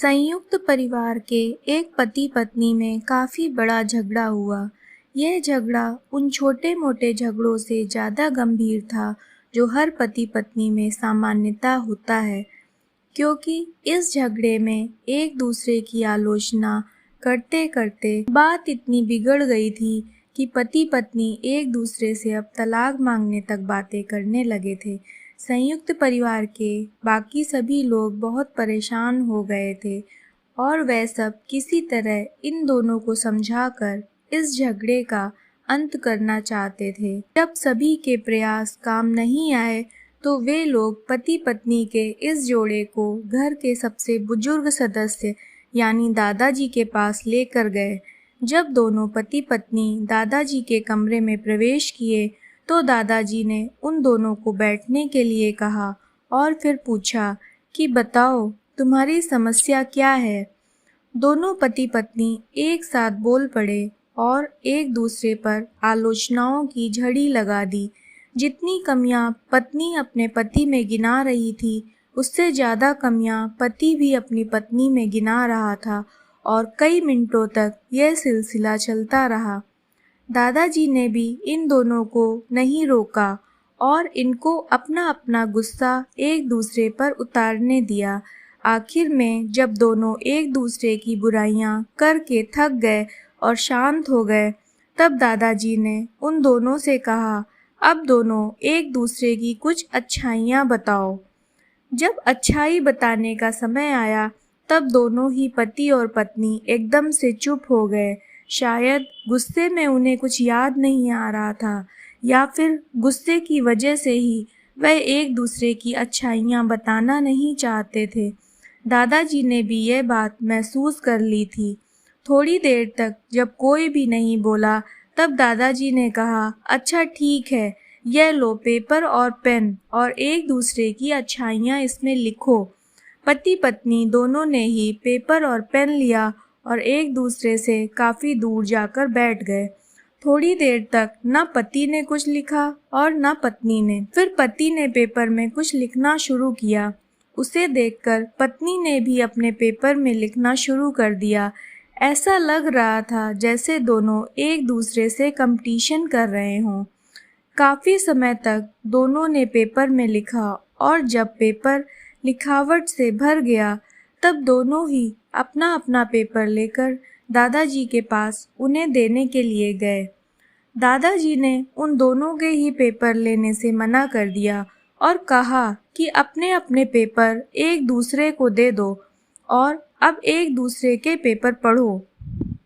संयुक्त परिवार के एक पति पत्नी में काफ़ी बड़ा झगड़ा हुआ। यह झगड़ा उन छोटे मोटे झगड़ों से ज़्यादा गंभीर था जो हर पति पत्नी में सामान्यतः होता है, क्योंकि इस झगड़े में एक दूसरे की आलोचना करते करते बात इतनी बिगड़ गई थी कि पति पत्नी एक दूसरे से अब तलाक मांगने तक बातें करने लगे थे। संयुक्त परिवार के बाकी सभी लोग बहुत परेशान हो गए थे और वह सब किसी तरह इन दोनों को समझाकर इस झगड़े का अंत करना चाहते थे। जब सभी के प्रयास काम नहीं आए तो वे लोग पति पत्नी के इस जोड़े को घर के सबसे बुजुर्ग सदस्य यानी दादाजी के पास लेकर गए। जब दोनों पति पत्नी दादाजी के कमरे में प्रवेश किए तो दादाजी ने उन दोनों को बैठने के लिए कहा और फिर पूछा कि बताओ तुम्हारी समस्या क्या है। दोनों पति पत्नी एक साथ बोल पड़े और एक दूसरे पर आलोचनाओं की झड़ी लगा दी। जितनी कमियां पत्नी अपने पति में गिना रही थी, उससे ज़्यादा कमियां पति भी अपनी पत्नी में गिना रहा था और कई मिनटों तक यह सिलसिला चलता रहा। दादाजी ने भी इन दोनों को नहीं रोका और इनको अपना अपना गुस्सा एक दूसरे पर उतारने दिया। आखिर में जब दोनों एक दूसरे की बुराइयां करके थक गए और शांत हो गए, तब दादाजी ने उन दोनों से कहा, अब दोनों एक दूसरे की कुछ अच्छाइयां बताओ। जब अच्छाई बताने का समय आया तब दोनों ही पति और पत्नी एकदम से चुप हो गए। शायद गुस्से में उन्हें कुछ याद नहीं आ रहा था या फिर गुस्से की वजह से ही वह एक दूसरे की अच्छाइयाँ बताना नहीं चाहते थे। दादाजी ने भी यह बात महसूस कर ली थी। थोड़ी देर तक जब कोई भी नहीं बोला तब दादाजी ने कहा, अच्छा ठीक है, यह लो पेपर और पेन और एक दूसरे की अच्छाइयाँ इसमें लिखो। पति पत्नी दोनों ने ही पेपर और पेन लिया और एक दूसरे से काफ़ी दूर जाकर बैठ गए। थोड़ी देर तक न पति ने कुछ लिखा और न पत्नी ने। फिर पति ने पेपर में कुछ लिखना शुरू किया। उसे देखकर पत्नी ने भी अपने पेपर में लिखना शुरू कर दिया। ऐसा लग रहा था जैसे दोनों एक दूसरे से कंपटीशन कर रहे हों। काफ़ी समय तक दोनों ने पेपर में लिखा और जब पेपर लिखावट से भर गया तब दोनों ही अपना अपना पेपर लेकर दादाजी के पास उन्हें देने के लिए गए। दादाजी ने उन दोनों के ही पेपर लेने से मना कर दिया और कहा कि अपने अपने पेपर एक दूसरे को दे दो और अब एक दूसरे के पेपर पढ़ो।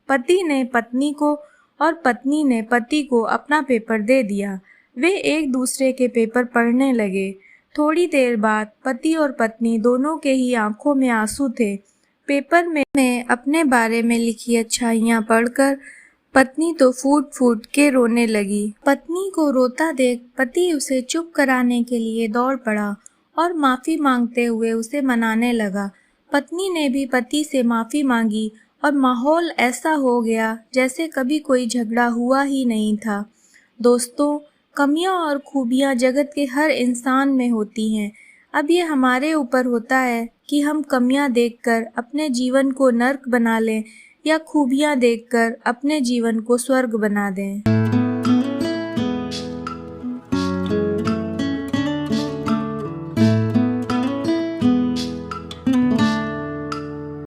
पति ने पत्नी को और पत्नी ने पति को अपना पेपर दे दिया। वे एक दूसरे के पेपर पढ़ने लगे। थोड़ी देर बाद पति और पत्नी दोनों के ही आंखों में आंसू थे। पेपर में अपने बारे में लिखी अच्छाइयाँ पढ़कर पत्नी तो फूट फूट के रोने लगी। पत्नी को रोता देख पति उसे चुप कराने के लिए दौड़ पड़ा और माफ़ी मांगते हुए उसे मनाने लगा। पत्नी ने भी पति से माफ़ी मांगी और माहौल ऐसा हो गया जैसे कभी कोई झगड़ा हुआ ही नहीं था। दोस्तों, कमियां और खूबियां जगत के हर इंसान में होती हैं। अब ये हमारे ऊपर होता है कि हम कमियां देखकर अपने जीवन को नर्क बना लें या खूबियां देखकर अपने जीवन को स्वर्ग बना दें।